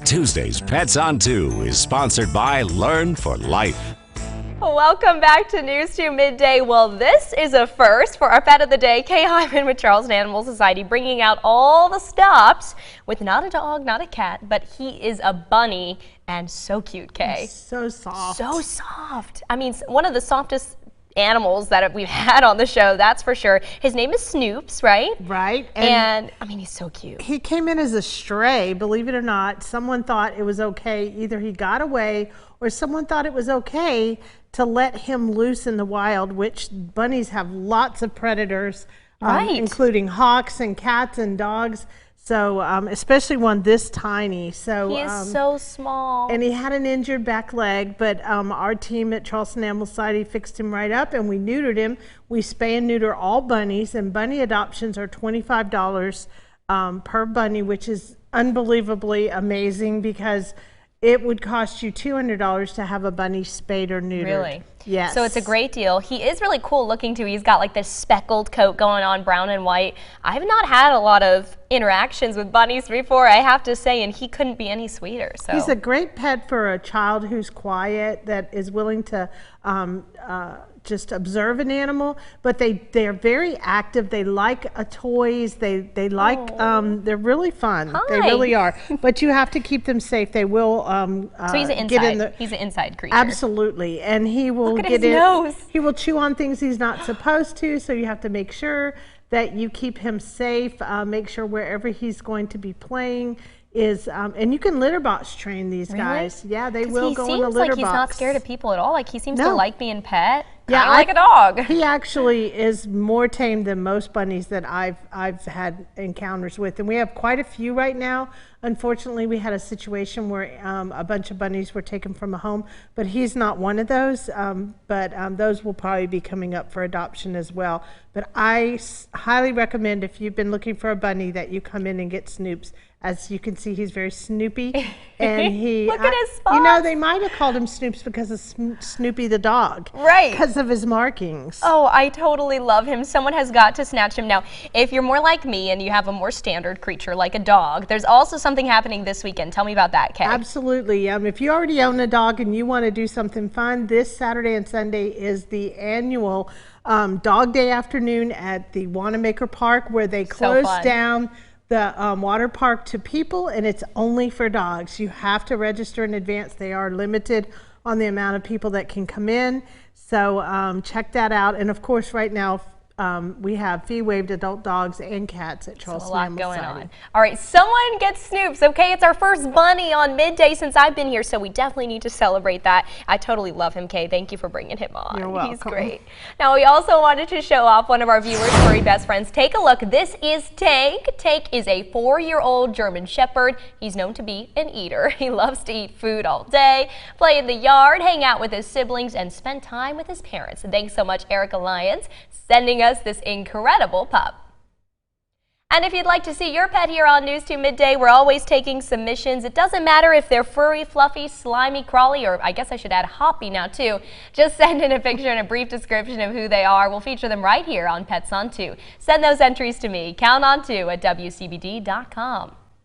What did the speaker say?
Tuesday's Pets on 2 is sponsored by Learn for Life. Welcome back to News 2 Midday. Well, this is a first for our pet of the day. Kay Hyman with Charleston Animal Society, bringing out all the stops with not a dog, not a cat, but he is a bunny, and so cute, Kay. He's so soft. So soft. I mean, one of the softest animals that we've had on the show, that's for sure. His name is Snoops, right? Right. And I mean, he's so cute. He came in as a stray, believe it or not. Someone thought it was okay. Either he got away or someone thought it was okay to let him loose in the wild, which bunnies have lots of predators, including hawks and cats and dogs. So especially one this tiny. So he is so small. And he had an injured back leg, but our team at Charleston Animal Society fixed him right up, and we neutered him. We spay and neuter all bunnies, and bunny adoptions are $25 per bunny, which is unbelievably amazing because it would cost you $200 to have a bunny spayed or neutered. Really? Yes. So it's a great deal. He is really cool looking too. He's got like this speckled coat going on, brown and white. I've not had a lot of interactions with bunnies before, I have to say, and he couldn't be any sweeter. So he's a great pet for a child who's quiet, that is willing to just observe an animal, but they're very active. They like toys. They like they're really fun. Hi. They really are. But you have to keep them safe. They will so he's an inside. He's an inside creature. Absolutely, and he will Look at his nose. He will chew on things he's not supposed to. So you have to make sure that you keep him safe. Make sure wherever he's going to be playing is, and you can litter box train these guys. Yeah, they will go in a litter box. He seems like he's not scared of people at all. Like he seems to like being pet. Yeah, like a dog. He actually is more tame than most bunnies that I've had encounters with, and we have quite a few right now. Unfortunately, we had a situation where a bunch of bunnies were taken from a home, but he's not one of those. But those will probably be coming up for adoption as well. But I highly recommend, if you've been looking for a bunny, that you come in and get Snoops. As you can see, he's very snoopy, and he. Look at his spots. You know, they might have called him Snoops because of Snoopy the dog. Right. Because of his markings. Oh, I totally love him. Someone has got to snatch him now. If you're more like me and you have a more standard creature like a dog, there's also something happening this weekend. Tell me about that, Kay. Absolutely. If you already own a dog and you want to do something fun, this Saturday and Sunday is the annual Dog Day afternoon at the Wanamaker Park, where they close down the water park to people, and it's only for dogs. You have to register in advance. They are limited on the amount of people that can come in. So check that out. And of course, right now we have fee-waived adult dogs and cats at Charleston Animal Society. A lot going on. All right, someone gets Snoops. Okay, it's our first bunny on Midday since I've been here, so we definitely need to celebrate that. I totally love him, Kay. Thank you for bringing him on. You're welcome. He's great. Now, we also wanted to show off one of our viewers' furry best friends. Take a look. This is Tank. Tank is a 4-year-old German Shepherd. He's known to be an eater. He loves to eat food all day, play in the yard, hang out with his siblings, and spend time with his parents. And thanks so much, Erica Lyons, sending us this incredible pup. And if you'd like to see your pet here on News 2 Midday, we're always taking submissions. It doesn't matter if they're furry, fluffy, slimy, crawly, or I guess I should add hoppy now too. Just send in a picture and a brief description of who they are. We'll feature them right here on Pets on 2. Send those entries to me, count on 2 at WCBD.com.